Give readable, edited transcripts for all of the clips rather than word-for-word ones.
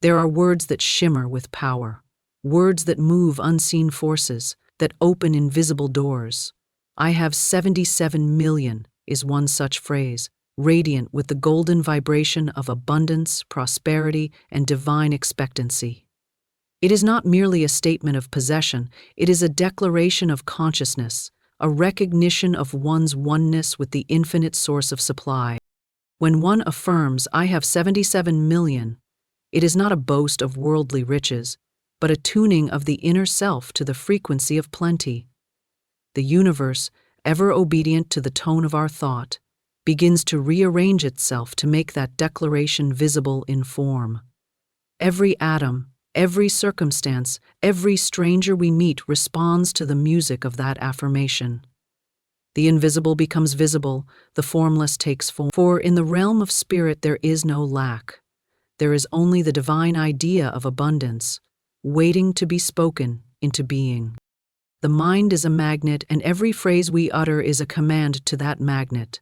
There are words that shimmer with power, words that move unseen forces, that open invisible doors. I have 77 million is one such phrase, radiant with the golden vibration of abundance, prosperity, and divine expectancy. It is not merely a statement of possession, it is a declaration of consciousness, a recognition of one's oneness with the infinite source of supply. When one affirms, "I have 77 million," it is not a boast of worldly riches, but a tuning of the inner self to the frequency of plenty. The universe, ever obedient to the tone of our thought, begins to rearrange itself to make that declaration visible in form. Every atom, every circumstance, every stranger we meet responds to the music of that affirmation. The invisible becomes visible, the formless takes form. For in the realm of spirit there is no lack. There is only the divine idea of abundance, waiting to be spoken into being. The mind is a magnet, and every phrase we utter is a command to that magnet.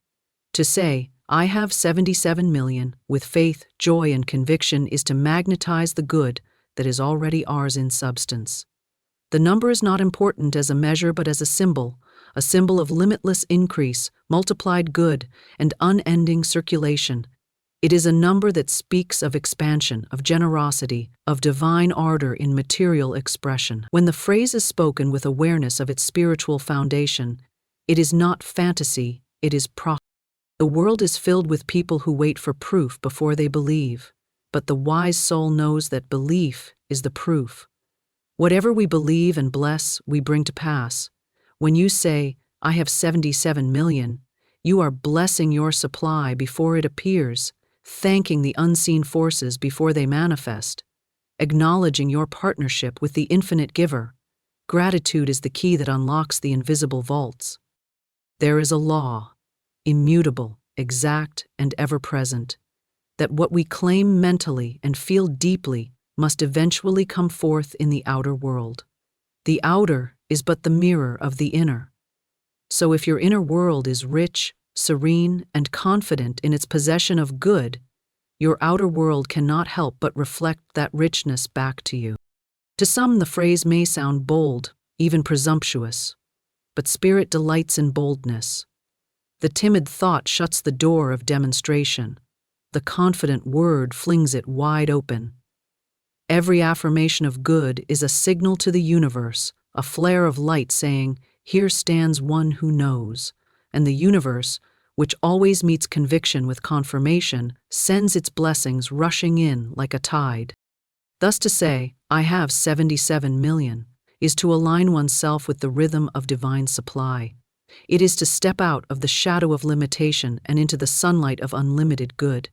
To say, "I have 77 million," with faith, joy, and conviction is to magnetize the good that is already ours in substance. The number is not important as a measure but as a symbol of limitless increase, multiplied good, and unending circulation. It is a number that speaks of expansion, of generosity, of divine ardor in material expression. When the phrase is spoken with awareness of its spiritual foundation, it is not fantasy, it is prophecy. The world is filled with people who wait for proof before they believe, but the wise soul knows that belief is the proof. Whatever we believe and bless, we bring to pass. When you say, "I have 77 million," you are blessing your supply before it appears, thanking the unseen forces before they manifest, acknowledging your partnership with the infinite giver. Gratitude is the key that unlocks the invisible vaults. There is a law, immutable, exact, and ever-present, that what we claim mentally and feel deeply must eventually come forth in the outer world. The outer is but the mirror of the inner. So if your inner world is rich, serene, and confident in its possession of good, your outer world cannot help but reflect that richness back to you. To some, the phrase may sound bold, even presumptuous, but spirit delights in boldness. The timid thought shuts the door of demonstration. The confident word flings it wide open. Every affirmation of good is a signal to the universe, a flare of light saying, "Here stands one who knows," and the universe, which always meets conviction with confirmation, sends its blessings rushing in like a tide. Thus to say, "I have 77 million," is to align oneself with the rhythm of divine supply. It is to step out of the shadow of limitation and into the sunlight of unlimited good.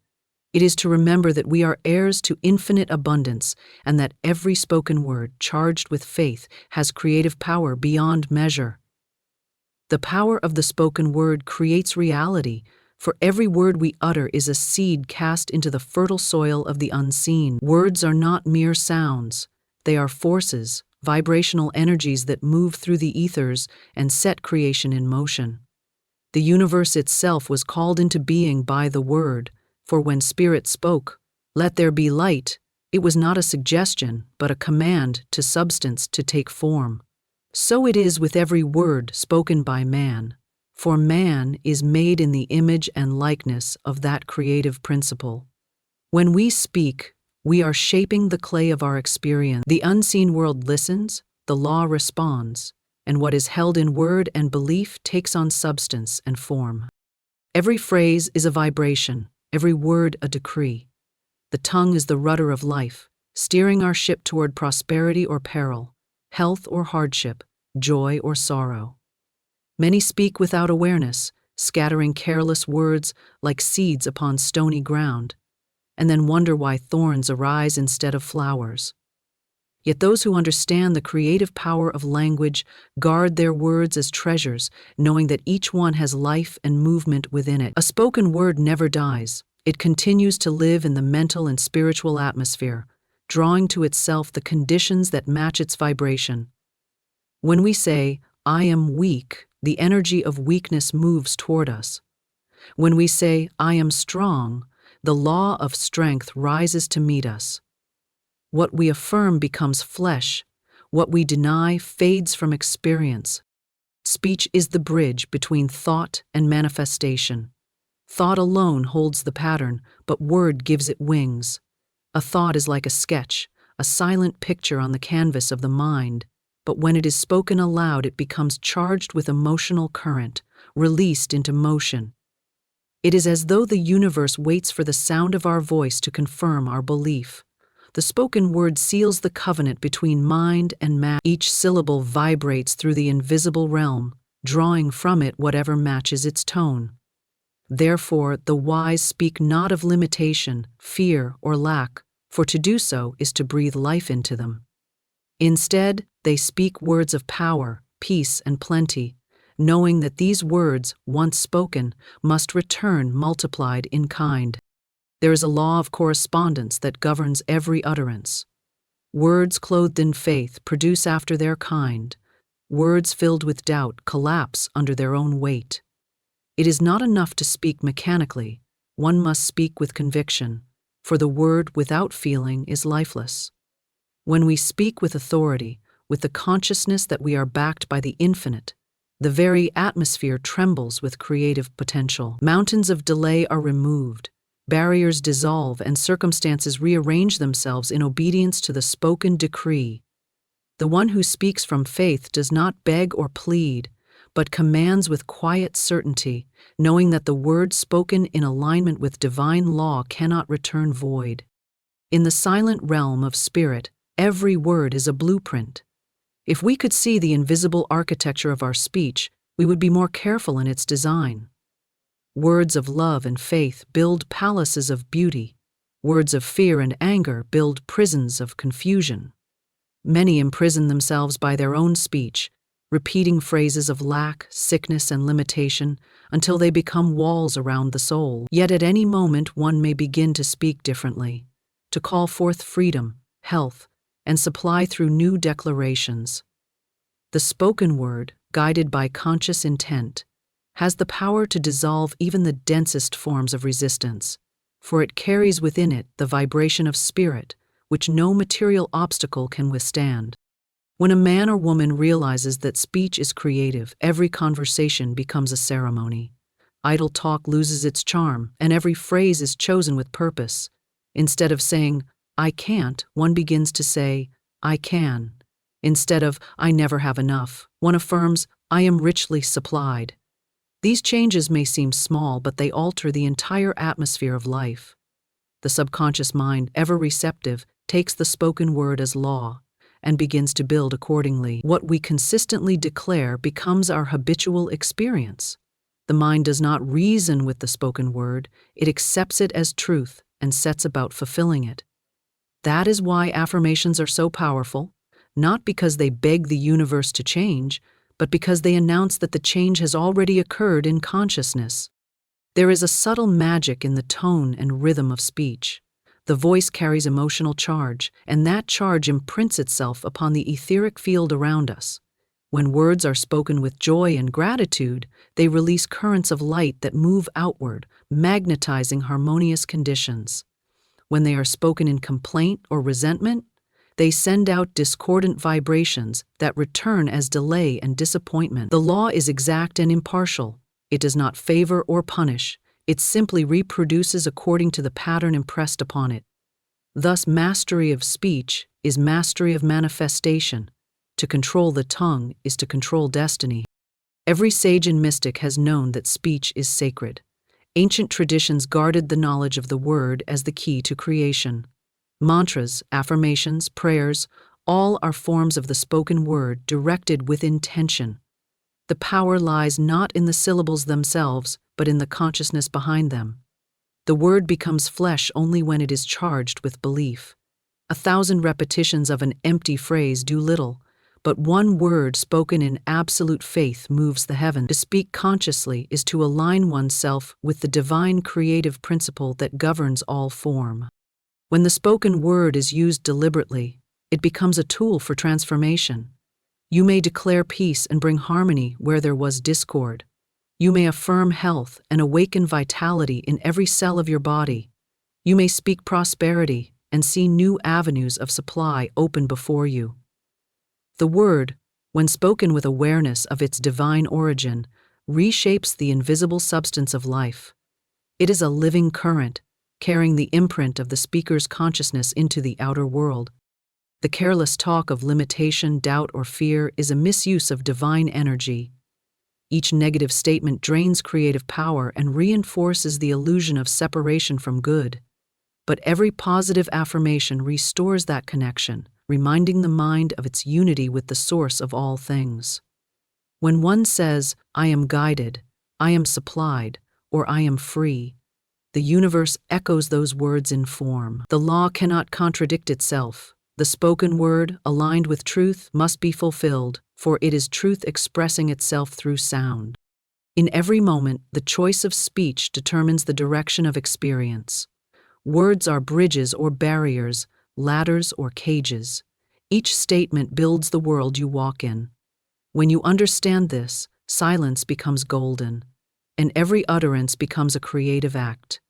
It is to remember that we are heirs to infinite abundance and that every spoken word charged with faith has creative power beyond measure. The power of the spoken word creates reality, for every word we utter is a seed cast into the fertile soil of the unseen. Words are not mere sounds, they are forces, vibrational energies that move through the ethers and set creation in motion. The universe itself was called into being by the word, for when Spirit spoke, "Let there be light," it was not a suggestion, but a command to substance to take form. So it is with every word spoken by man, for man is made in the image and likeness of that creative principle. When we speak, we are shaping the clay of our experience. The unseen world listens, the law responds, and what is held in word and belief takes on substance and form. Every phrase is a vibration, every word a decree. The tongue is the rudder of life, steering our ship toward prosperity or peril, health or hardship, joy or sorrow. Many speak without awareness, scattering careless words like seeds upon stony ground, and then wonder why thorns arise instead of flowers. Yet those who understand the creative power of language guard their words as treasures, knowing that each one has life and movement within it. A spoken word never dies. It continues to live in the mental and spiritual atmosphere, drawing to itself the conditions that match its vibration. When we say, "I am weak," the energy of weakness moves toward us. When we say, "I am strong," the law of strength rises to meet us. What we affirm becomes flesh. What we deny fades from experience. Speech is the bridge between thought and manifestation. Thought alone holds the pattern, but word gives it wings. A thought is like a sketch, a silent picture on the canvas of the mind, but when it is spoken aloud, it becomes charged with emotional current, released into motion. It is as though the universe waits for the sound of our voice to confirm our belief. The spoken word seals the covenant between mind and matter. Each syllable vibrates through the invisible realm, drawing from it whatever matches its tone. Therefore, the wise speak not of limitation, fear, or lack, for to do so is to breathe life into them. Instead, they speak words of power, peace, and plenty, knowing that these words, once spoken, must return multiplied in kind. There is a law of correspondence that governs every utterance. Words clothed in faith produce after their kind. Words filled with doubt collapse under their own weight. It is not enough to speak mechanically, one must speak with conviction, for the word without feeling is lifeless. When we speak with authority, with the consciousness that we are backed by the infinite, the very atmosphere trembles with creative potential. Mountains of delay are removed, barriers dissolve, and circumstances rearrange themselves in obedience to the spoken decree. The one who speaks from faith does not beg or plead, but commands with quiet certainty, knowing that the word spoken in alignment with divine law cannot return void. In the silent realm of spirit, every word is a blueprint. If we could see the invisible architecture of our speech, we would be more careful in its design. Words of love and faith build palaces of beauty. Words of fear and anger build prisons of confusion. Many imprison themselves by their own speech, repeating phrases of lack, sickness, and limitation until they become walls around the soul. Yet at any moment one may begin to speak differently, to call forth freedom, health, and supply through new declarations. The spoken word, guided by conscious intent, has the power to dissolve even the densest forms of resistance, for it carries within it the vibration of spirit, which no material obstacle can withstand. When a man or woman realizes that speech is creative, every conversation becomes a ceremony. Idle talk loses its charm, and every phrase is chosen with purpose. Instead of saying, "I can't," one begins to say, "I can." Instead of, "I never have enough," one affirms, "I am richly supplied." These changes may seem small, but they alter the entire atmosphere of life. The subconscious mind, ever receptive, takes the spoken word as law and begins to build accordingly. What we consistently declare becomes our habitual experience. The mind does not reason with the spoken word, it accepts it as truth and sets about fulfilling it. That is why affirmations are so powerful, not because they beg the universe to change, but because they announce that the change has already occurred in consciousness. There is a subtle magic in the tone and rhythm of speech. The voice carries emotional charge, and that charge imprints itself upon the etheric field around us. When words are spoken with joy and gratitude, they release currents of light that move outward, magnetizing harmonious conditions. When they are spoken in complaint or resentment, they send out discordant vibrations that return as delay and disappointment. The law is exact and impartial. It does not favor or punish. It simply reproduces according to the pattern impressed upon it. Thus, mastery of speech is mastery of manifestation. To control the tongue is to control destiny. Every sage and mystic has known that speech is sacred. Ancient traditions guarded the knowledge of the word as the key to creation. Mantras, affirmations, prayers, all are forms of the spoken word directed with intention. The power lies not in the syllables themselves, but in the consciousness behind them. The word becomes flesh only when it is charged with belief. 1,000 repetitions of an empty phrase do little, but one word spoken in absolute faith moves the heaven. To speak consciously is to align oneself with the divine creative principle that governs all form. When the spoken word is used deliberately, it becomes a tool for transformation. You may declare peace and bring harmony where there was discord. You may affirm health and awaken vitality in every cell of your body. You may speak prosperity and see new avenues of supply open before you. The word, when spoken with awareness of its divine origin, reshapes the invisible substance of life. It is a living current, carrying the imprint of the speaker's consciousness into the outer world. The careless talk of limitation, doubt, or fear is a misuse of divine energy. Each negative statement drains creative power and reinforces the illusion of separation from good. But every positive affirmation restores that connection, reminding the mind of its unity with the source of all things. When one says, "I am guided," "I am supplied," or "I am free," the universe echoes those words in form. The law cannot contradict itself. The spoken word, aligned with truth, must be fulfilled, for it is truth expressing itself through sound. In every moment, the choice of speech determines the direction of experience. Words are bridges or barriers, ladders or cages. Each statement builds the world you walk in. When you understand this, silence becomes golden, and every utterance becomes a creative act.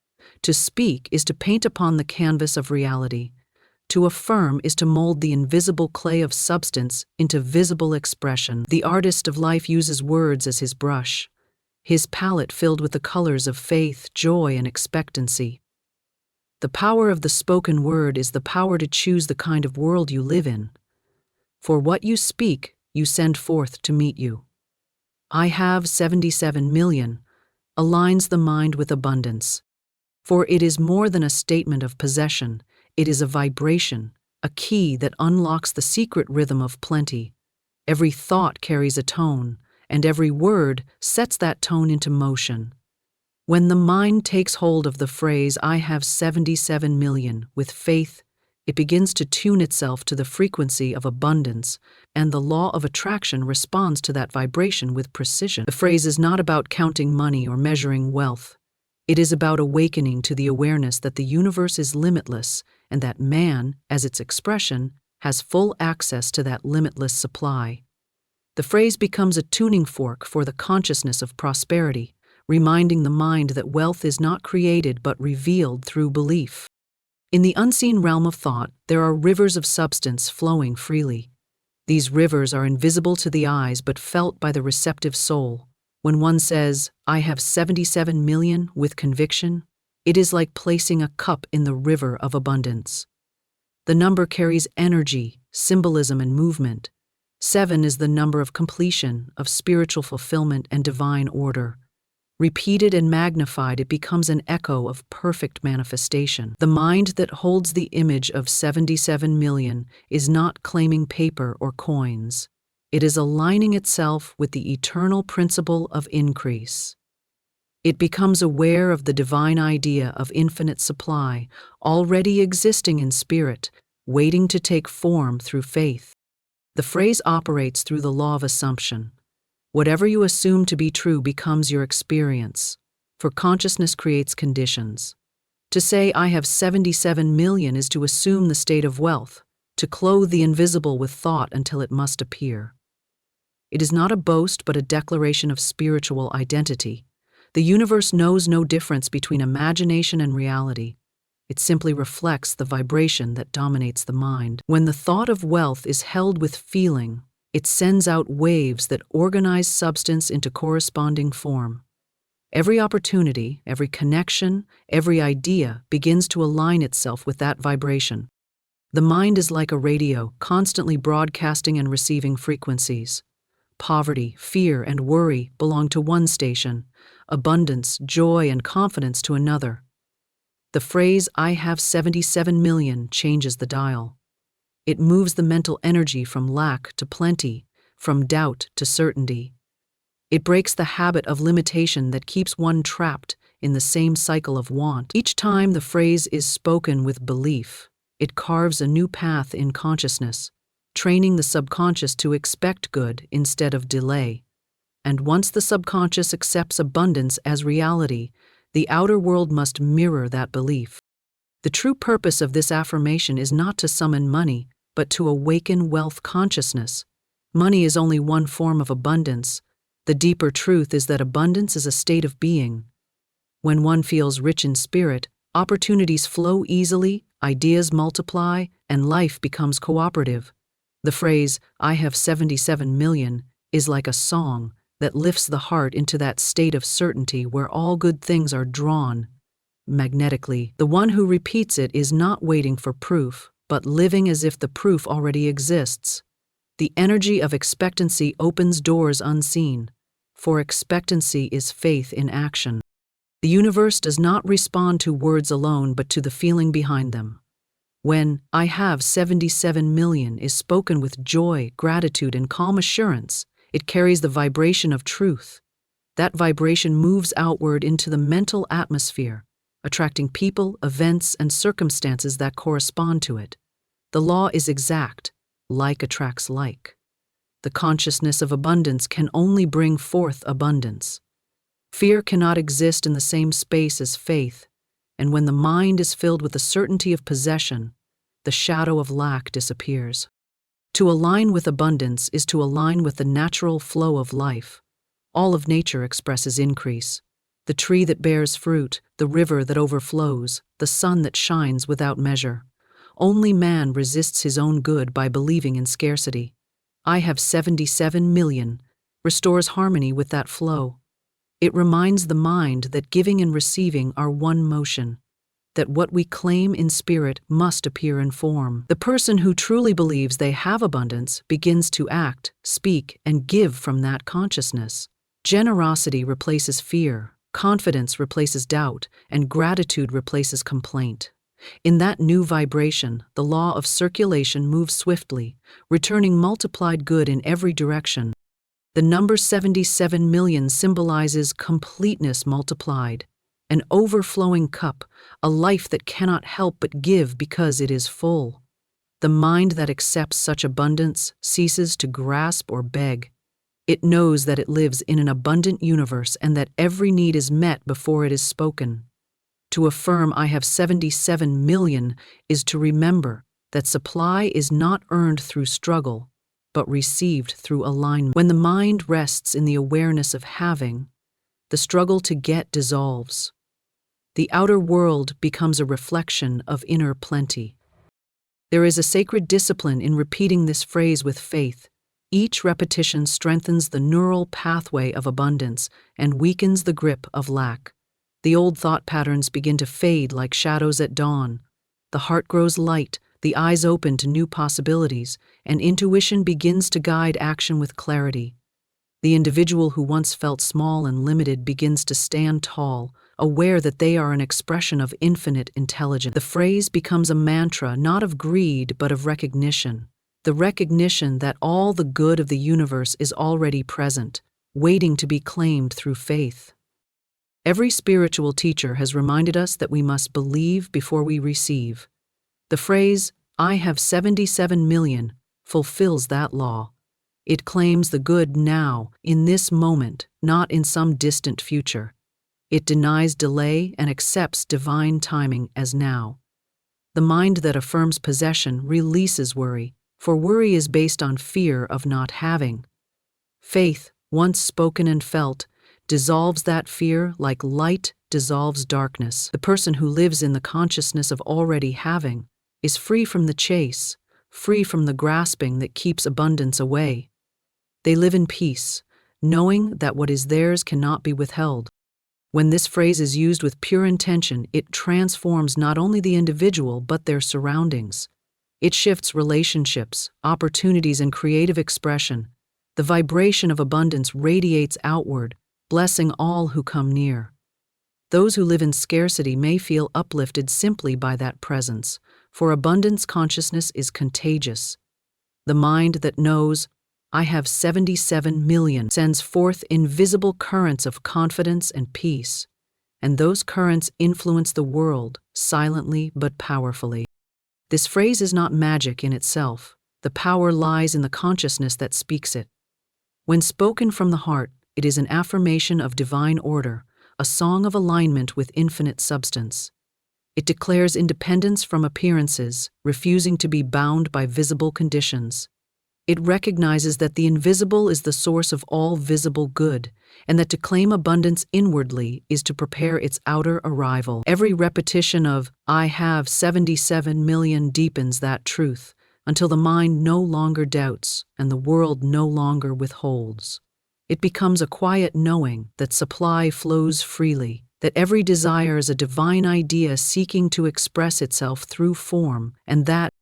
To speak is to paint upon the canvas of reality. To affirm is to mold the invisible clay of substance into visible expression. The artist of life uses words as his brush, his palette filled with the colors of faith, joy, and expectancy. The power of the spoken word is the power to choose the kind of world you live in. For what you speak, you send forth to meet you. "I have 77 million" aligns the mind with abundance. For it is more than a statement of possession, it is a vibration, a key that unlocks the secret rhythm of plenty. Every thought carries a tone, and every word sets that tone into motion. When the mind takes hold of the phrase, "I have 77 million," with faith, it begins to tune itself to the frequency of abundance, and the law of attraction responds to that vibration with precision. The phrase is not about counting money or measuring wealth. It is about awakening to the awareness that the universe is limitless and that man, as its expression, has full access to that limitless supply. The phrase becomes a tuning fork for the consciousness of prosperity, reminding the mind that wealth is not created but revealed through belief. In the unseen realm of thought, there are rivers of substance flowing freely. These rivers are invisible to the eyes but felt by the receptive soul. When one says, "I have 77 million" with conviction, it is like placing a cup in the river of abundance. The number carries energy, symbolism, and movement. 7 is the number of completion, of spiritual fulfillment and divine order. Repeated and magnified, it becomes an echo of perfect manifestation. The mind that holds the image of 77 million is not claiming paper or coins. It is aligning itself with the eternal principle of increase. It becomes aware of the divine idea of infinite supply, already existing in spirit, waiting to take form through faith. The phrase operates through the law of assumption. Whatever you assume to be true becomes your experience, for consciousness creates conditions. To say, "I have 77 million" is to assume the state of wealth, to clothe the invisible with thought until it must appear. It is not a boast but a declaration of spiritual identity. The universe knows no difference between imagination and reality. It simply reflects the vibration that dominates the mind. When the thought of wealth is held with feeling, it sends out waves that organize substance into corresponding form. Every opportunity, every connection, every idea begins to align itself with that vibration. The mind is like a radio, constantly broadcasting and receiving frequencies. Poverty, fear, and worry belong to one station, abundance, joy, and confidence to another. The phrase, "I have 77 million" changes the dial. It moves the mental energy from lack to plenty, from doubt to certainty. It breaks the habit of limitation that keeps one trapped in the same cycle of want. Each time the phrase is spoken with belief, it carves a new path in consciousness, training the subconscious to expect good instead of delay. And once the subconscious accepts abundance as reality, the outer world must mirror that belief. The true purpose of this affirmation is not to summon money, but to awaken wealth consciousness. Money is only one form of abundance. The deeper truth is that abundance is a state of being. When one feels rich in spirit, Opportunities flow easily, ideas multiply, and life becomes cooperative. The phrase, "I have 77 million," is like a song that lifts the heart into that state of certainty where all good things are drawn magnetically. The one who repeats it is not waiting for proof, but living as if the proof already exists. The energy of expectancy opens doors unseen, for expectancy is faith in action. The universe does not respond to words alone but to the feeling behind them. When "I have 77 million" is spoken with joy, gratitude, and calm assurance, it carries the vibration of truth. That vibration moves outward into the mental atmosphere, attracting people, events, and circumstances that correspond to it. The law is exact: like attracts like. The consciousness of abundance can only bring forth abundance. Fear cannot exist in the same space as faith, and when the mind is filled with the certainty of possession, the shadow of lack disappears. To align with abundance is to align with the natural flow of life. All of nature expresses increase. The tree that bears fruit, the river that overflows, the sun that shines without measure. Only man resists his own good by believing in scarcity. "I have 77 million" restores harmony with that flow. It reminds the mind that giving and receiving are one motion, that what we claim in spirit must appear in form. The person who truly believes they have abundance begins to act, speak, and give from that consciousness. Generosity replaces fear, confidence replaces doubt, and gratitude replaces complaint. In that new vibration, the law of circulation moves swiftly, returning multiplied good in every direction. The number 77 million symbolizes completeness multiplied, an overflowing cup, a life that cannot help but give because it is full. The mind that accepts such abundance ceases to grasp or beg. It knows that it lives in an abundant universe and that every need is met before it is spoken. To affirm "I have 77 million" is to remember that supply is not earned through struggle, but received through alignment. When the mind rests in the awareness of having, the struggle to get dissolves. The outer world becomes a reflection of inner plenty. There is a sacred discipline in repeating this phrase with faith. Each repetition strengthens the neural pathway of abundance and weakens the grip of lack. The old thought patterns begin to fade like shadows at dawn. The heart grows light, the eyes open to new possibilities, and intuition begins to guide action with clarity. The individual who once felt small and limited begins to stand tall, aware that they are an expression of infinite intelligence. The phrase becomes a mantra not of greed but of recognition. The recognition that all the good of the universe is already present, waiting to be claimed through faith. Every spiritual teacher has reminded us that we must believe before we receive. The phrase, "I have 77 million," fulfills that law. It claims the good now, in this moment, not in some distant future. It denies delay and accepts divine timing as now. The mind that affirms possession releases worry, for worry is based on fear of not having. Faith, once spoken and felt, dissolves that fear like light dissolves darkness. The person who lives in the consciousness of already having is free from the chase, free from the grasping that keeps abundance away. They live in peace, knowing that what is theirs cannot be withheld. When this phrase is used with pure intention, it transforms not only the individual but their surroundings. It shifts relationships, opportunities, and creative expression. The vibration of abundance radiates outward, blessing all who come near. Those who live in scarcity may feel uplifted simply by that presence, for abundance consciousness is contagious. The mind that knows, "I have 77 million," sends forth invisible currents of confidence and peace, and those currents influence the world silently but powerfully. This phrase is not magic in itself. The power lies in the consciousness that speaks it. When spoken from the heart, it is an affirmation of divine order, a song of alignment with infinite substance. It declares independence from appearances, refusing to be bound by visible conditions. It recognizes that the invisible is the source of all visible good, and that to claim abundance inwardly is to prepare its outer arrival. Every repetition of, "I have 77 million" deepens that truth, until the mind no longer doubts and the world no longer withholds. It becomes a quiet knowing that supply flows freely, that every desire is a divine idea seeking to express itself through form, and that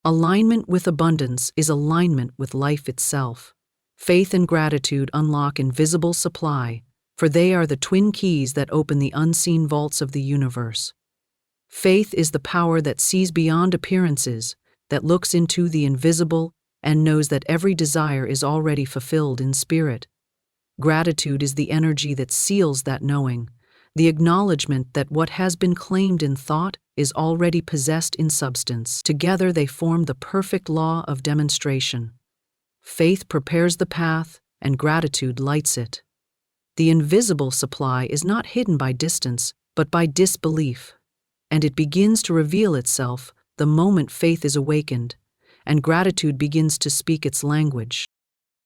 alignment with abundance is alignment with life itself. Faith and gratitude unlock invisible supply, for they are the twin keys that open the unseen vaults of the universe. Faith is the power that sees beyond appearances, that looks into the invisible, and knows that every desire is already fulfilled in spirit. Gratitude is the energy that seals that knowing, the acknowledgement that what has been claimed in thought is already possessed in substance. Together they form the perfect law of demonstration. Faith prepares the path, and gratitude lights it. The invisible supply is not hidden by distance, but by disbelief, and it begins to reveal itself the moment faith is awakened, and gratitude begins to speak its language.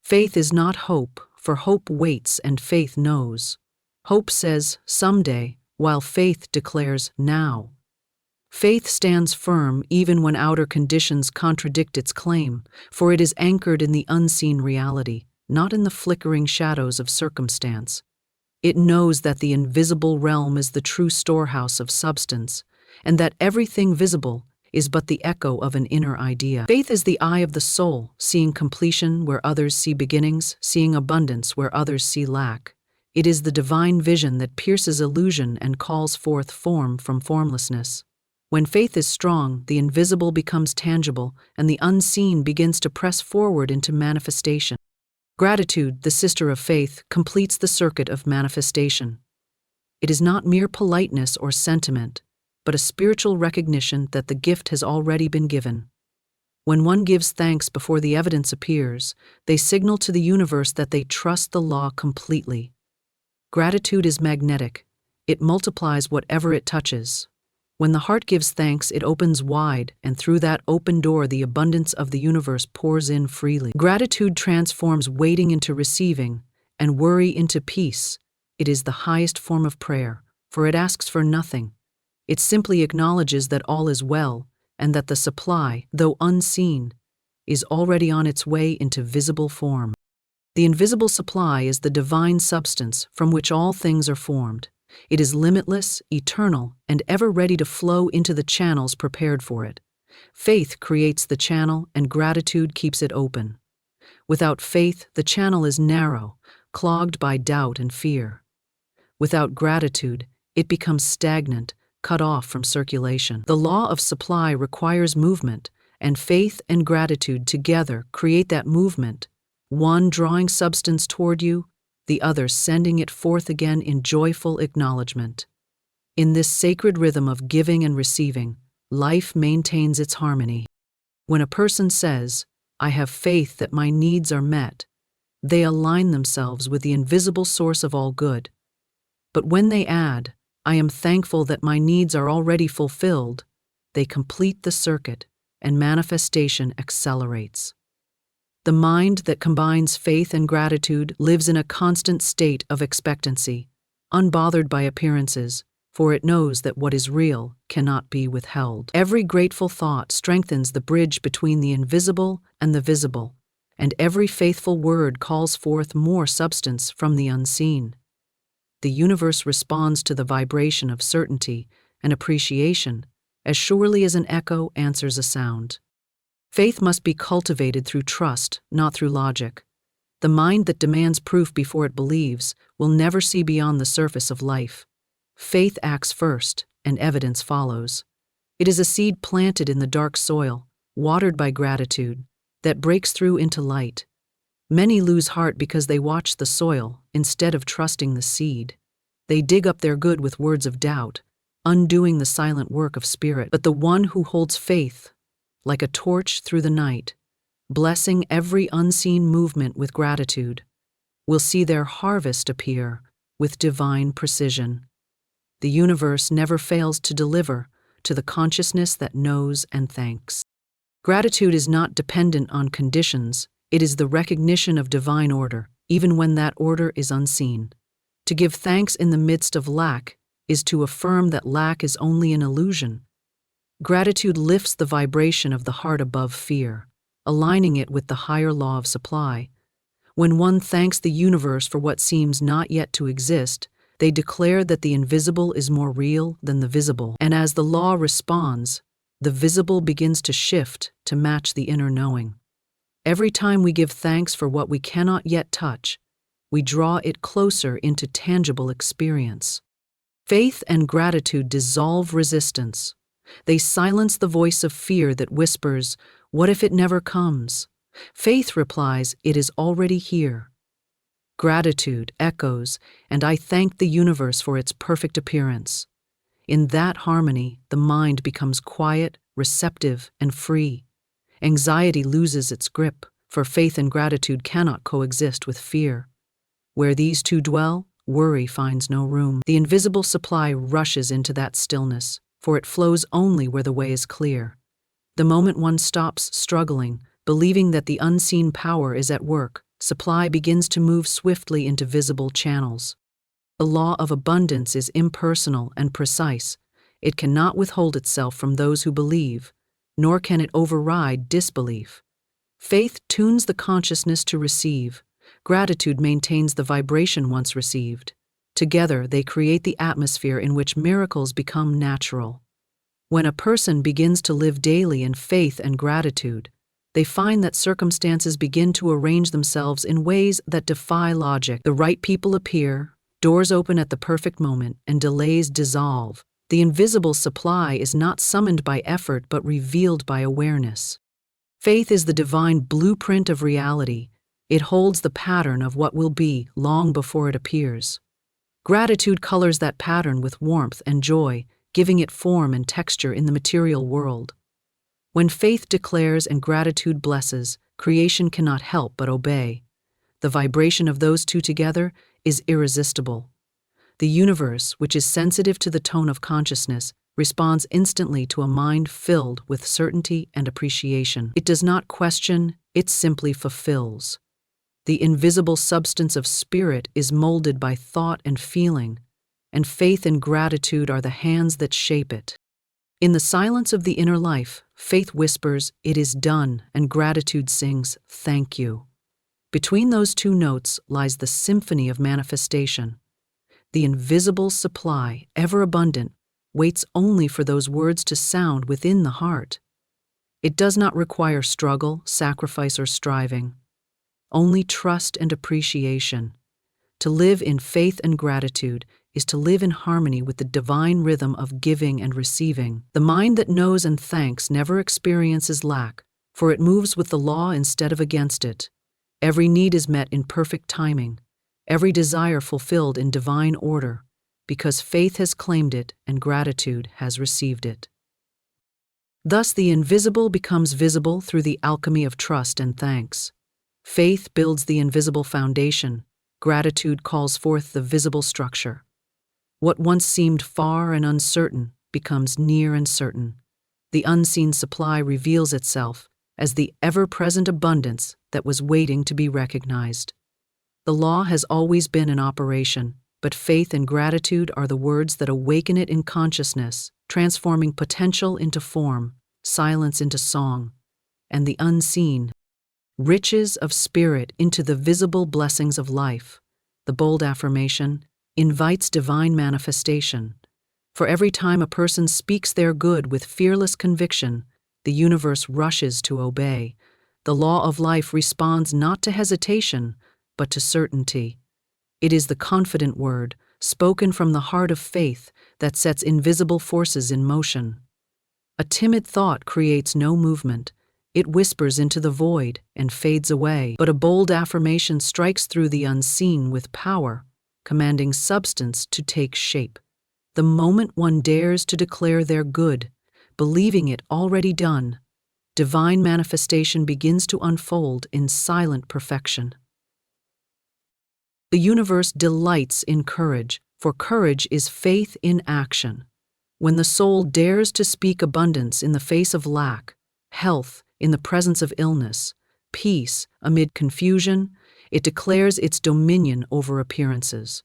Faith is not hope, for hope waits and faith knows. Hope says, someday, while faith declares, now. Faith stands firm even when outer conditions contradict its claim, for it is anchored in the unseen reality, not in the flickering shadows of circumstance. It knows that the invisible realm is the true storehouse of substance, and that everything visible is but the echo of an inner idea. Faith is the eye of the soul, seeing completion where others see beginnings, seeing abundance where others see lack. It is the divine vision that pierces illusion and calls forth form from formlessness. When faith is strong, the invisible becomes tangible, and the unseen begins to press forward into manifestation. Gratitude, the sister of faith, completes the circuit of manifestation. It is not mere politeness or sentiment, but a spiritual recognition that the gift has already been given. When one gives thanks before the evidence appears, they signal to the universe that they trust the law completely. Gratitude is magnetic. It multiplies whatever it touches. When the heart gives thanks, it opens wide, and through that open door the abundance of the universe pours in freely. Gratitude transforms waiting into receiving, and worry into peace. It is the highest form of prayer, for it asks for nothing. It simply acknowledges that all is well, and that the supply, though unseen, is already on its way into visible form. The invisible supply is the divine substance from which all things are formed. It is limitless, eternal, and ever ready to flow into the channels prepared for it. Faith creates the channel, and gratitude keeps it open. Without faith, the channel is narrow, clogged by doubt and fear. Without gratitude, it becomes stagnant, cut off from circulation. The law of supply requires movement, and faith and gratitude together create that movement, one drawing substance toward you, the other sending it forth again in joyful acknowledgement. In this sacred rhythm of giving and receiving, life maintains its harmony. When a person says, "I have faith that my needs are met," they align themselves with the invisible source of all good. But when they add, "I am thankful that my needs are already fulfilled," they complete the circuit, and manifestation accelerates. The mind that combines faith and gratitude lives in a constant state of expectancy, unbothered by appearances, for it knows that what is real cannot be withheld. Every grateful thought strengthens the bridge between the invisible and the visible, and every faithful word calls forth more substance from the unseen. The universe responds to the vibration of certainty and appreciation as surely as an echo answers a sound. Faith must be cultivated through trust, not through logic. The mind that demands proof before it believes will never see beyond the surface of life. Faith acts first, and evidence follows. It is a seed planted in the dark soil, watered by gratitude, that breaks through into light. Many lose heart because they watch the soil instead of trusting the seed. They dig up their good with words of doubt, undoing the silent work of spirit. But the one who holds faith, like a torch through the night, blessing every unseen movement with gratitude, will see their harvest appear with divine precision. The universe never fails to deliver to the consciousness that knows and thanks. Gratitude is not dependent on conditions, It is the recognition of divine order, even when that order is unseen. To give thanks in the midst of lack is to affirm that lack is only an illusion. Gratitude lifts the vibration of the heart above fear, aligning it with the higher law of supply. When one thanks the universe for what seems not yet to exist, they declare that the invisible is more real than the visible. And as the law responds, the visible begins to shift to match the inner knowing. Every time we give thanks for what we cannot yet touch, we draw it closer into tangible experience. Faith and gratitude dissolve resistance. They silence the voice of fear that whispers, "What if it never comes?" Faith replies, "It is already here." Gratitude echoes, "And I thank the universe for its perfect appearance." In that harmony, the mind becomes quiet, receptive, and free. Anxiety loses its grip, for faith and gratitude cannot coexist with fear. Where these two dwell, worry finds no room. The invisible supply rushes into that stillness, for it flows only where the way is clear. The moment one stops struggling, believing that the unseen power is at work, supply begins to move swiftly into visible channels. The law of abundance is impersonal and precise. It cannot withhold itself from those who believe, nor can it override disbelief. Faith tunes the consciousness to receive. Gratitude maintains the vibration once received. Together, they create the atmosphere in which miracles become natural. When a person begins to live daily in faith and gratitude, they find that circumstances begin to arrange themselves in ways that defy logic. The right people appear, doors open at the perfect moment, and delays dissolve. The invisible supply is not summoned by effort but revealed by awareness. Faith is the divine blueprint of reality. It holds the pattern of what will be long before it appears. Gratitude colors that pattern with warmth and joy, giving it form and texture in the material world. When faith declares and gratitude blesses, creation cannot help but obey. The vibration of those two together is irresistible. The universe, which is sensitive to the tone of consciousness, responds instantly to a mind filled with certainty and appreciation. It does not question, it simply fulfills. The invisible substance of spirit is molded by thought and feeling, and faith and gratitude are the hands that shape it. In the silence of the inner life, faith whispers, "It is done," and gratitude sings, "Thank you." Between those two notes lies the symphony of manifestation. The invisible supply, ever abundant, waits only for those words to sound within the heart. It does not require struggle, sacrifice, or striving. Only trust and appreciation. To live in faith and gratitude is to live in harmony with the divine rhythm of giving and receiving. The mind that knows and thanks never experiences lack, for it moves with the law instead of against it. Every need is met in perfect timing, every desire fulfilled in divine order, because faith has claimed it and gratitude has received it. Thus the invisible becomes visible through the alchemy of trust and thanks. Faith builds the invisible foundation, gratitude calls forth the visible structure. What once seemed far and uncertain becomes near and certain. The unseen supply reveals itself as the ever-present abundance that was waiting to be recognized. The law has always been in operation, but faith and gratitude are the words that awaken it in consciousness, transforming potential into form, silence into song, and the unseen riches of spirit into the visible blessings of life. The bold affirmation invites divine manifestation. For every time a person speaks their good with fearless conviction, the universe rushes to obey. The law of life responds not to hesitation, but to certainty. It is the confident word, spoken from the heart of faith, that sets invisible forces in motion. A timid thought creates no movement. It whispers into the void and fades away, but a bold affirmation strikes through the unseen with power, commanding substance to take shape. The moment one dares to declare their good, believing it already done, divine manifestation begins to unfold in silent perfection. The universe delights in courage, for courage is faith in action. When the soul dares to speak abundance in the face of lack, health, in the presence of illness, peace amid confusion. It declares its dominion over appearances.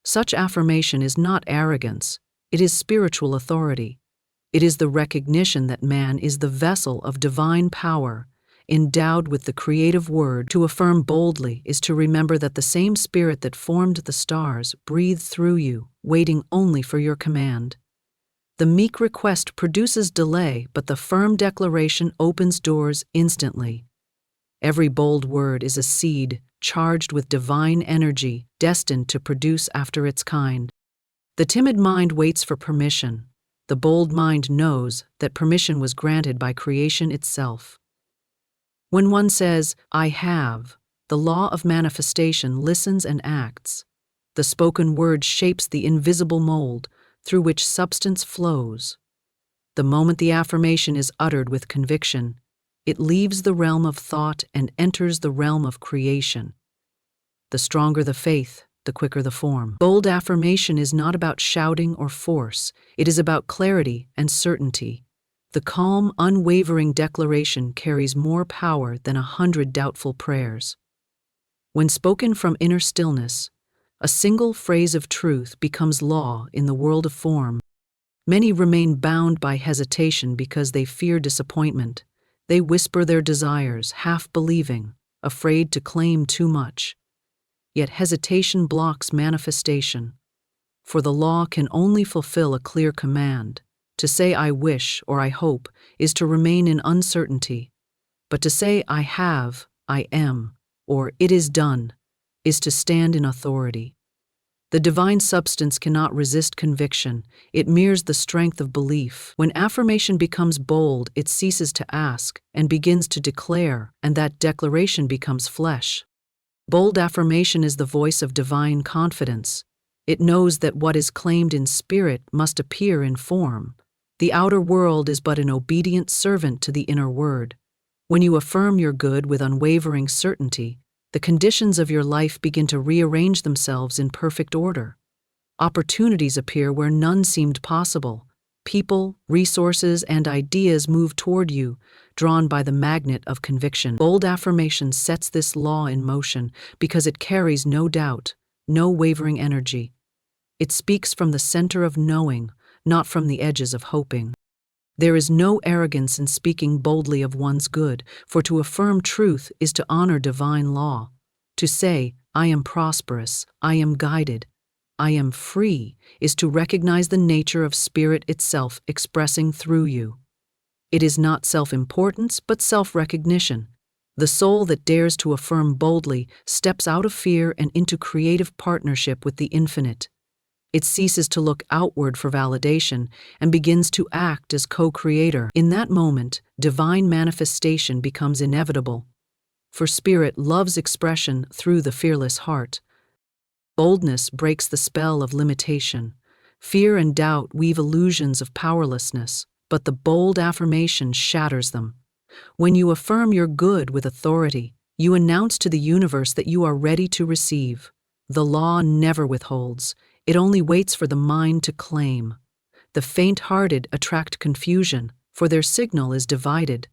Such affirmation is not arrogance, it is spiritual authority. It is the recognition that man is the vessel of divine power, endowed with the creative word. To affirm boldly is to remember that the same spirit that formed the stars breathed through you, waiting only for your command. The meek request produces delay, but the firm declaration opens doors instantly. Every bold word is a seed charged with divine energy, destined to produce after its kind. The timid mind waits for permission. The bold mind knows that permission was granted by creation itself. When one says, "I have," the law of manifestation listens and acts. The spoken word shapes the invisible mold through which substance flows. The moment the affirmation is uttered with conviction, it leaves the realm of thought and enters the realm of creation. The stronger the faith, the quicker the form. Bold affirmation is not about shouting or force, it is about clarity and certainty. The calm, unwavering declaration carries more power than 100 doubtful prayers. When spoken from inner stillness, a single phrase of truth becomes law in the world of form. Many remain bound by hesitation because they fear disappointment. They whisper their desires, half believing, afraid to claim too much. Yet hesitation blocks manifestation. For the law can only fulfill a clear command. To say "I wish" or "I hope" is to remain in uncertainty. But to say "I have," "I am," or "it is done" is to stand in authority. The divine substance cannot resist conviction, it mirrors the strength of belief. When affirmation becomes bold, it ceases to ask and begins to declare, and that declaration becomes flesh. Bold affirmation is the voice of divine confidence. It knows that what is claimed in spirit must appear in form. The outer world is but an obedient servant to the inner word. When you affirm your good with unwavering certainty, the conditions of your life begin to rearrange themselves in perfect order. Opportunities appear where none seemed possible. People, resources, and ideas move toward you, drawn by the magnet of conviction. Bold affirmation sets this law in motion because it carries no doubt, no wavering energy. It speaks from the center of knowing, not from the edges of hoping. There is no arrogance in speaking boldly of one's good, for to affirm truth is to honor divine law. To say, "I am prosperous, I am guided, I am free," is to recognize the nature of spirit itself expressing through you. It is not self-importance, but self-recognition. The soul that dares to affirm boldly steps out of fear and into creative partnership with the infinite. It ceases to look outward for validation and begins to act as co-creator. In that moment, divine manifestation becomes inevitable. For spirit loves expression through the fearless heart. Boldness breaks the spell of limitation. Fear and doubt weave illusions of powerlessness, but the bold affirmation shatters them. When you affirm your good with authority, you announce to the universe that you are ready to receive. The law never withholds. It only waits for the mind to claim. The faint-hearted attract confusion, for their signal is divided.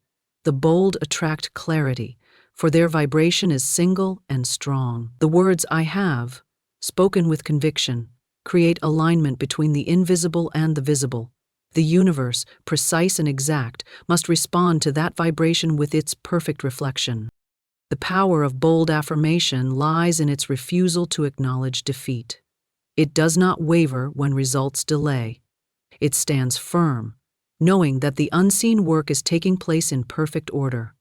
The bold attract clarity, for their vibration is single and strong. The words "I have," spoken with conviction, create alignment between the invisible and the visible. The universe, precise and exact, must respond to that vibration with its perfect reflection. The power of bold affirmation lies in its refusal to acknowledge defeat. It does not waver when results delay. It stands firm, knowing that the unseen work is taking place in perfect order.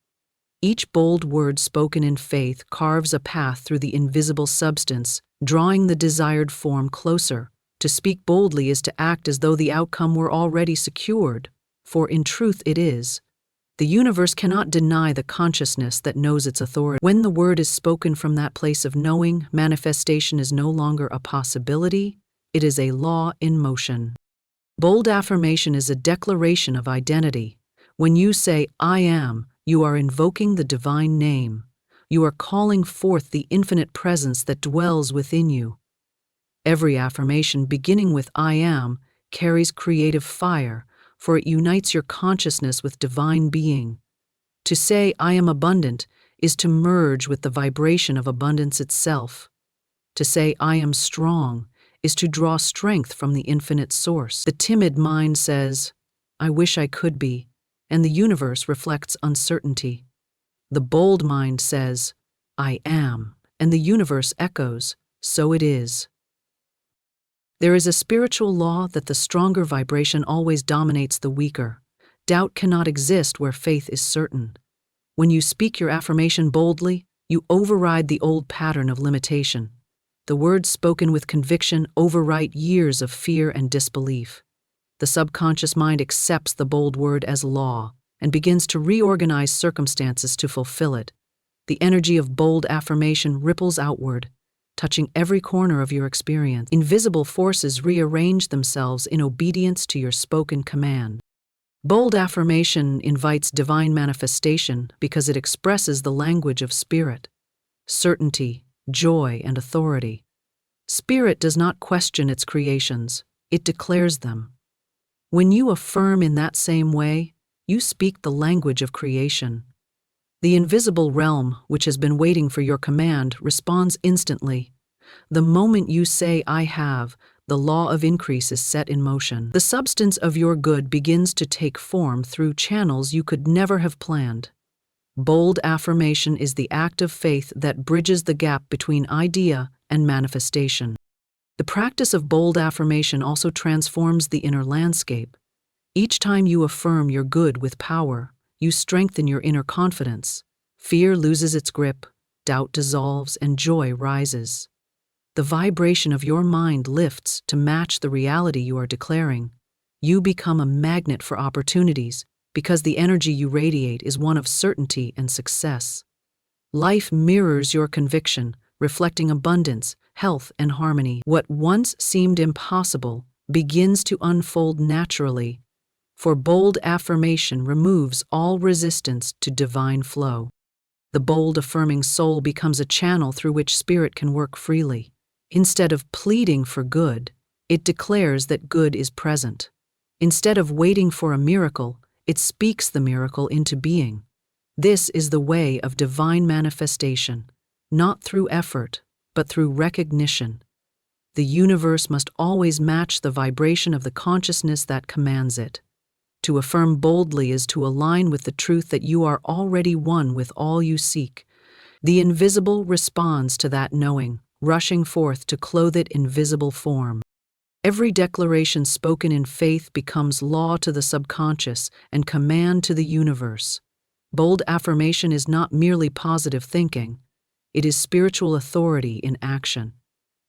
Each bold word spoken in faith carves a path through the invisible substance, drawing the desired form closer. To speak boldly is to act as though the outcome were already secured, for in truth it is. The universe cannot deny the consciousness that knows its authority. When the word is spoken from that place of knowing, manifestation is no longer a possibility, it is a law in motion. Bold affirmation is a declaration of identity. When you say, "I am," you are invoking the divine name. You are calling forth the infinite presence that dwells within you. Every affirmation beginning with "I am" carries creative fire, for it unites your consciousness with divine being. To say "I am abundant" is to merge with the vibration of abundance itself. To say, "I am strong," is to draw strength from the infinite source. The timid mind says, "I wish I could be," and the universe reflects uncertainty. The bold mind says, "I am," and the universe echoes, "So it is." There is a spiritual law that the stronger vibration always dominates the weaker. Doubt cannot exist where faith is certain. When you speak your affirmation boldly, you override the old pattern of limitation. The words spoken with conviction overwrite years of fear and disbelief. The subconscious mind accepts the bold word as law and begins to reorganize circumstances to fulfill it. The energy of bold affirmation ripples outward, touching every corner of your experience. Invisible forces rearrange themselves in obedience to your spoken command. Bold affirmation invites divine manifestation because it expresses the language of spirit, certainty, joy, and authority. Spirit does not question its creations, it declares them. When you affirm in that same way, you speak the language of creation. The invisible realm, which has been waiting for your command, responds instantly. The moment you say, "I have," the law of increase is set in motion. The substance of your good begins to take form through channels you could never have planned. Bold affirmation is the act of faith that bridges the gap between idea and manifestation. The practice of bold affirmation also transforms the inner landscape. Each time you affirm your good with power, you strengthen your inner confidence. Fear loses its grip, doubt dissolves, and joy rises. The vibration of your mind lifts to match the reality you are declaring. You become a magnet for opportunities because the energy you radiate is one of certainty and success. Life mirrors your conviction, reflecting abundance, health, and harmony. What once seemed impossible begins to unfold naturally, for bold affirmation removes all resistance to divine flow. The bold affirming soul becomes a channel through which spirit can work freely. Instead of pleading for good, it declares that good is present. Instead of waiting for a miracle, it speaks the miracle into being. This is the way of divine manifestation, not through effort, but through recognition. The universe must always match the vibration of the consciousness that commands it. To affirm boldly is to align with the truth that you are already one with all you seek. The invisible responds to that knowing, rushing forth to clothe it in visible form. Every declaration spoken in faith becomes law to the subconscious and command to the universe. Bold affirmation is not merely positive thinking. It is spiritual authority in action.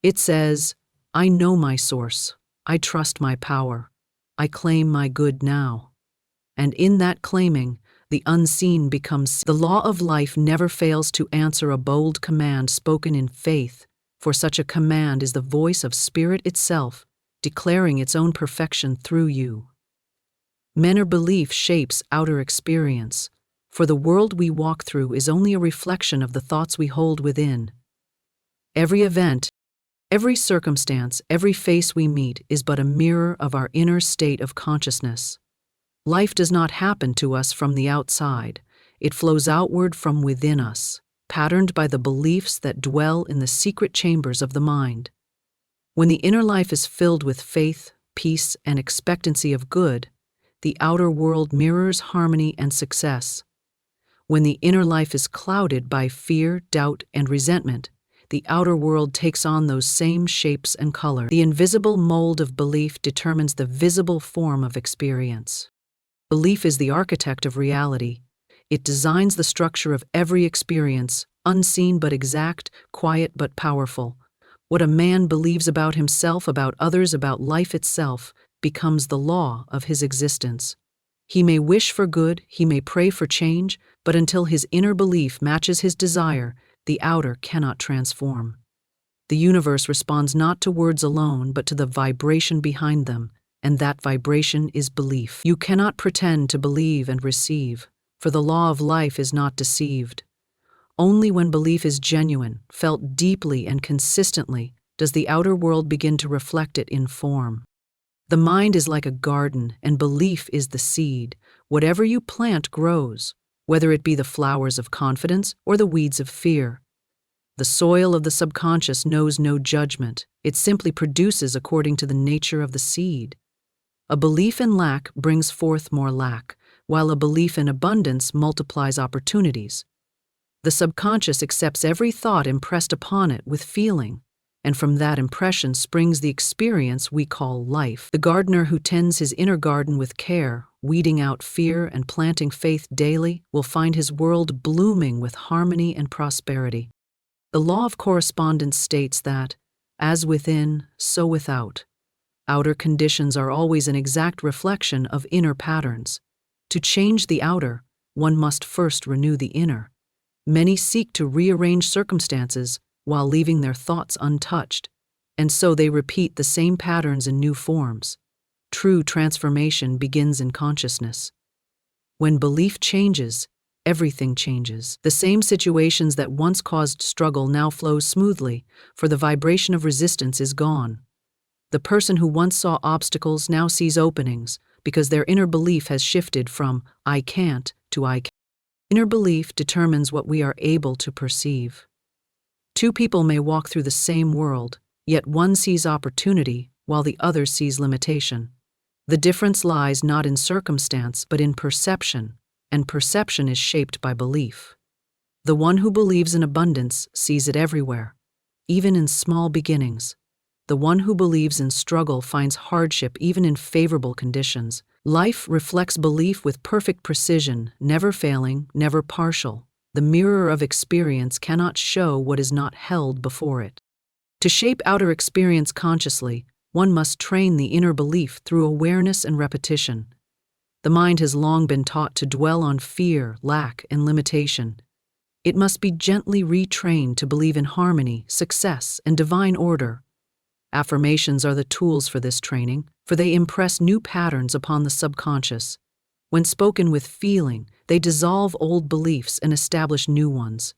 It says, "I know my source. I trust my power. I claim my good now." And in that claiming, the unseen becomes. The law of life never fails to answer a bold command spoken in faith, for such a command is the voice of spirit itself, declaring its own perfection through you. Mental belief shapes outer experience, for the world we walk through is only a reflection of the thoughts we hold within. Every event, every circumstance, every face we meet is but a mirror of our inner state of consciousness. Life does not happen to us from the outside, it flows outward from within us, patterned by the beliefs that dwell in the secret chambers of the mind. When the inner life is filled with faith, peace, and expectancy of good, the outer world mirrors harmony and success. When the inner life is clouded by fear, doubt, and resentment, the outer world takes on those same shapes and color. The invisible mold of belief determines the visible form of experience. Belief is the architect of reality. It designs the structure of every experience, unseen but exact, quiet but powerful. What a man believes about himself, about others, about life itself, becomes the law of his existence. He may wish for good, he may pray for change, but until his inner belief matches his desire, the outer cannot transform. The universe responds not to words alone, but to the vibration behind them, and that vibration is belief. You cannot pretend to believe and receive, for the law of life is not deceived. Only when belief is genuine, felt deeply and consistently, does the outer world begin to reflect it in form. The mind is like a garden, and belief is the seed. Whatever you plant grows. whether it be the flowers of confidence or the weeds of fear. The soil of the subconscious knows no judgment, it simply produces according to the nature of the seed. A belief in lack brings forth more lack, while a belief in abundance multiplies opportunities. The subconscious accepts every thought impressed upon it with feeling, and from that impression springs the experience we call life. The gardener who tends his inner garden with care, weeding out fear and planting faith daily, will find his world blooming with harmony and prosperity. The law of correspondence states that, as within, so without. Outer conditions are always an exact reflection of inner patterns. To change the outer, one must first renew the inner. Many seek to rearrange circumstances while leaving their thoughts untouched, and so they repeat the same patterns in new forms. True transformation begins in consciousness. When belief changes, everything changes. The same situations that once caused struggle now flow smoothly, for the vibration of resistance is gone. The person who once saw obstacles now sees openings, because their inner belief has shifted from "I can't" to "I can." Inner belief determines what we are able to perceive. Two people may walk through the same world, yet one sees opportunity while the other sees limitation. The difference lies not in circumstance but in perception, and perception is shaped by belief. The one who believes in abundance sees it everywhere, even in small beginnings. The one who believes in struggle finds hardship even in favorable conditions. Life reflects belief with perfect precision, never failing, never partial. The mirror of experience cannot show what is not held before it. To shape outer experience consciously, one must train the inner belief through awareness and repetition. The mind has long been taught to dwell on fear, lack, and limitation. It must be gently retrained to believe in harmony, success, and divine order. Affirmations are the tools for this training, for they impress new patterns upon the subconscious. When spoken with feeling, they dissolve old beliefs and establish new ones.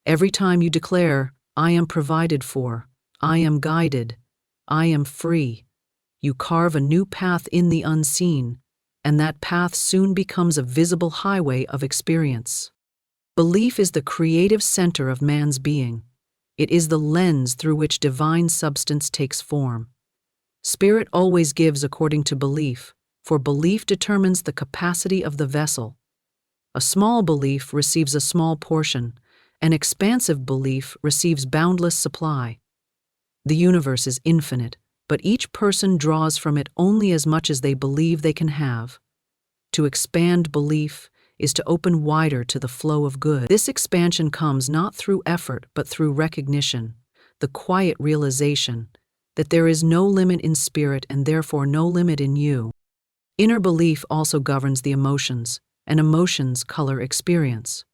Every time you declare, "I am provided for," "I am guided," "I am free," you carve a new path in the unseen, and that path soon becomes a visible highway of experience. Belief is the creative center of man's being. It is the lens through which divine substance takes form. Spirit always gives according to belief, for belief determines the capacity of the vessel. A small belief receives a small portion, an expansive belief receives boundless supply. The universe is infinite, but each person draws from it only as much as they believe they can have. To expand belief is to open wider to the flow of good. This expansion comes not through effort but through recognition, the quiet realization that there is no limit in spirit and therefore no limit in you. Inner belief also governs the emotions, and emotions color experience.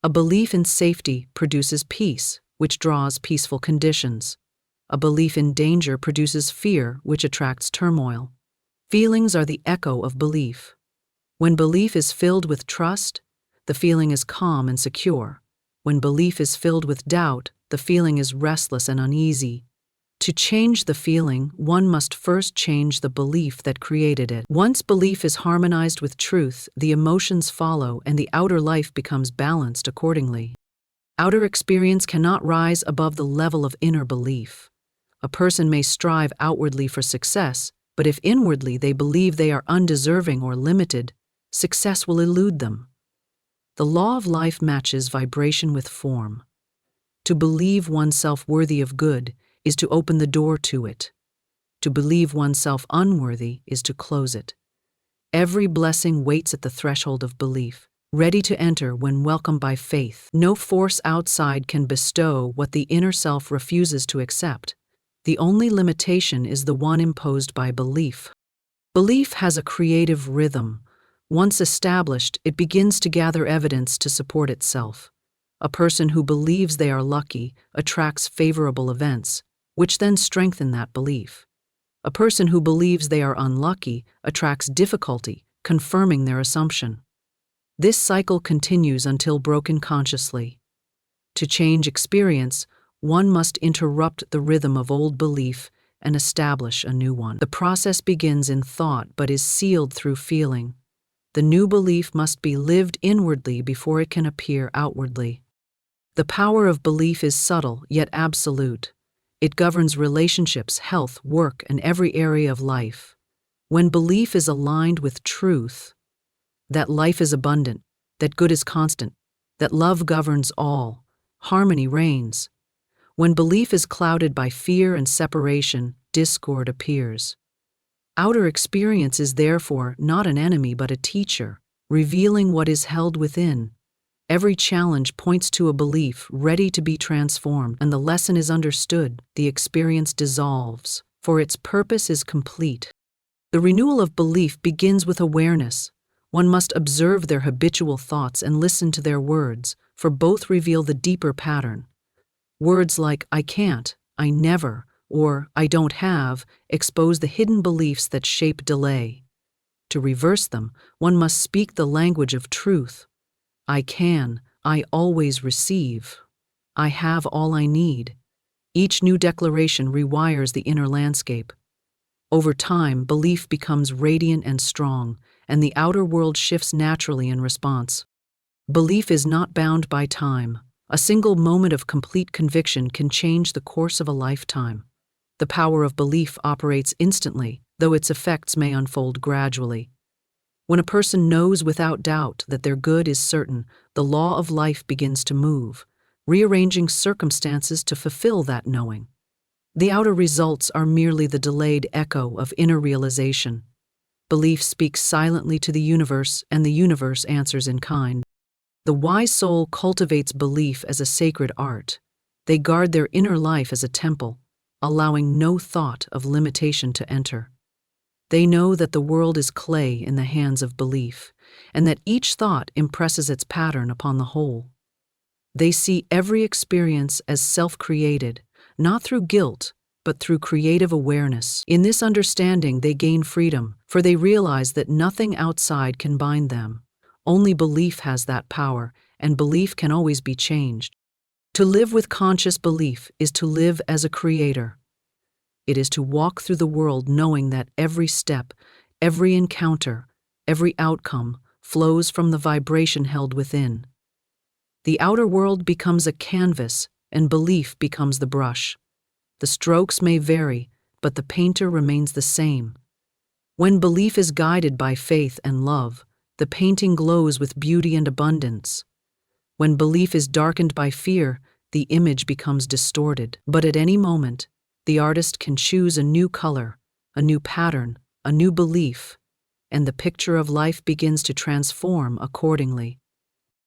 A belief in safety produces peace, which draws peaceful conditions. A belief in danger produces fear, which attracts turmoil. Feelings are the echo of belief. When belief is filled with trust, the feeling is calm and secure. When belief is filled with doubt, the feeling is restless and uneasy. To change the feeling, one must first change the belief that created it. Once belief is harmonized with truth, the emotions follow and the outer life becomes balanced accordingly. Outer experience cannot rise above the level of inner belief. A person may strive outwardly for success, but if inwardly they believe they are undeserving or limited, success will elude them. The law of life matches vibration with form. To believe oneself worthy of good is to open the door to it. To believe oneself unworthy is to close it. Every blessing waits at the threshold of belief, ready to enter when welcomed by faith. No force outside can bestow what the inner self refuses to accept. The only limitation is the one imposed by belief. Belief has a creative rhythm. Once established, it begins to gather evidence to support itself. A person who believes they are lucky attracts favorable events, which then strengthen that belief. A person who believes they are unlucky attracts difficulty, confirming their assumption. This cycle continues until broken consciously. To change experience, one must interrupt the rhythm of old belief and establish a new one. The process begins in thought but is sealed through feeling. The new belief must be lived inwardly before it can appear outwardly. The power of belief is subtle yet absolute. It governs relationships, health, work, and every area of life. When belief is aligned with truth, that life is abundant, that good is constant, that love governs all, harmony reigns. When belief is clouded by fear and separation, discord appears. Outer experience is therefore not an enemy but a teacher, revealing what is held within. Every challenge points to a belief ready to be transformed, and the lesson is understood, the experience dissolves, for its purpose is complete. The renewal of belief begins with awareness. One must observe their habitual thoughts and listen to their words, for both reveal the deeper pattern. Words like "I can't," "I never," or "I don't have" expose the hidden beliefs that shape delay. To reverse them, one must speak the language of truth. I can, I always receive. I have all I need. Each new declaration rewires the inner landscape. Over time, belief becomes radiant and strong, and the outer world shifts naturally in response. Belief is not bound by time. A single moment of complete conviction can change the course of a lifetime. The power of belief operates instantly, though its effects may unfold gradually. When a person knows without doubt that their good is certain, the law of life begins to move, rearranging circumstances to fulfill that knowing. The outer results are merely the delayed echo of inner realization. Belief speaks silently to the universe, and the universe answers in kind. The wise soul cultivates belief as a sacred art. They guard their inner life as a temple, allowing no thought of limitation to enter. They know that the world is clay in the hands of belief, and that each thought impresses its pattern upon the whole. They see every experience as self-created, not through guilt, but through creative awareness. In this understanding, they gain freedom, for they realize that nothing outside can bind them. Only belief has that power, and belief can always be changed. To live with conscious belief is to live as a creator. It is to walk through the world knowing that every step, every encounter, every outcome flows from the vibration held within. The outer world becomes a canvas, and belief becomes the brush. The strokes may vary, but the painter remains the same. When belief is guided by faith and love, the painting glows with beauty and abundance. When belief is darkened by fear, the image becomes distorted. But at any moment, the artist can choose a new color, a new pattern, a new belief, and the picture of life begins to transform accordingly.